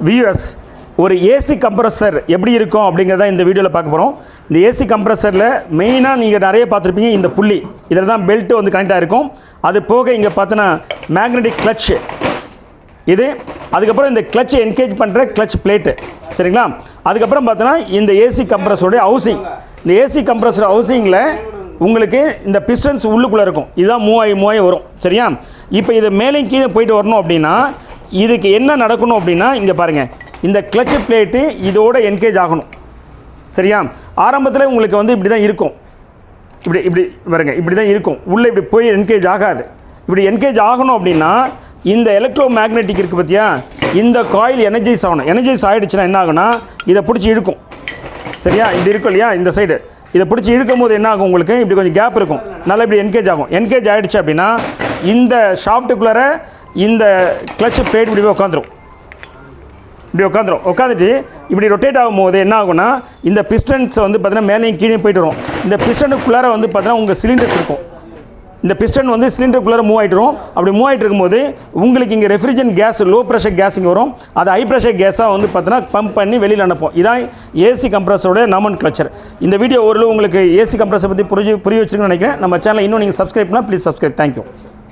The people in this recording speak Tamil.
வியூவர்ஸ், ஒரு ஏசி கம்ப்ரஸர் எப்படி இருக்கும் அப்படிங்கிறத இந்த வீடியோவில் பார்க்க போகிறோம். இந்த ஏசி கம்ப்ரஸரில் மெயினாக நீங்கள் நிறைய பார்த்துருப்பீங்க, இந்த புள்ளி இதில் தான் பெல்ட்டு வந்து கனெக்ட் ஆகிருக்கும். அது போக இங்கே பார்த்தோன்னா மேக்னெட்டிக் கிளட்ச் இது, அதுக்கப்புறம் இந்த கிளட்சை என்கேஜ் பண்ணுற கிளட்ச் பிளேட்டு, சரிங்களா. அதுக்கப்புறம் பார்த்தோன்னா இந்த ஏசி கம்ப்ரஸரோடைய ஹவுசிங். இந்த ஏசி கம்ப்ரஸர் ஹவுசிங்கில் உங்களுக்கு இந்த பிஸ்டன்ஸ் உள்ளுக்குள்ளே இருக்கும். இதுதான் மூவாயி வரும், சரியா. இப்போ இது மேலே கீழே போயிட்டு வரணும் அப்படின்னா இதுக்கு என்ன நடக்கணும் அப்படின்னா, இங்கே பாருங்கள், இந்த கிளட்ச் பிளேட்டு இதோட என்கேஜ் ஆகணும், சரியா. ஆரம்பத்தில் உங்களுக்கு வந்து இப்படி தான் இருக்கும், இப்படி பாருங்க, இப்படி தான் இருக்கும். உள்ளே இப்படி போய் என்கேஜ் ஆகாது. இப்படி என்கேஜ் ஆகணும் அப்படின்னா இந்த எலக்ட்ரோ மேக்னெட்டிக் இருக்குது பார்த்தியா, இந்த காயில் எனர்ஜைஸ் ஆகணும். எனர்ஜைஸ் ஆகிடுச்சுன்னா என்ன ஆகுனா இதை பிடிச்சி இழுக்கும், சரியா. இப்படி இருக்கும் இல்லையா, இந்த சைடு இதை பிடிச்சி இழுக்கும் போது என்ன ஆகும், உங்களுக்கு இப்படி கொஞ்சம் கேப் இருக்கும், நல்லா இப்படி என்கேஜ் ஆகும். என்கேஜ் ஆகிடுச்சு அப்படின்னா இந்த ஷாஃப்ட்டுக்குள்ளார இந்த கிளட்ச் பிளேட் இப்படி உட்காந்துரும், உட்காந்துட்டு இப்படி ரொட்டேட் ஆகும்போது என்ன ஆகும்னா இந்த பிஸ்டன்ஸ் வந்து பார்த்தீங்கன்னா மேலேயும் கீழே போய்ட்டு வரும். இந்த பிஸ்டனுக்குள்ளார வந்து பார்த்தீங்கன்னா உங்கள் சிலிண்டர்ஸ் இருக்கும். இந்த பிஸ்டன் வந்து சிலிண்டருக்குள்ளார மூவ் ஆகிட்டுரும். அப்படி மூவ் ஆகிட்டு இருக்கும்போது உங்களுக்கு இங்கே ரெஃப்ரிஜரண்ட் கேஸ், லோ ப்ரெஷர் கேஸிங் வரும். அது ஹை ப்ரெஷர் கேஸாக வந்து பார்த்தீங்கன்னா பம்ப் பண்ணி வெளியில் அனுப்போம். இதான் ஏசி கம்ப்ரஸரோட நாமன் கிளச்சர். இந்த வீடியோ ஓரளவு உங்களுக்கு ஏசி கம்ப்ரஸரை பற்றி புரிய வச்சுருக்குன்னு நினைக்கிறேன். நம்ம சேனலை இன்னும் நீங்கள் சப்ஸ்கிரைப் பண்ணால் ப்ளீஸ் சப்ஸ்கிரைப். தேங்க்யூ.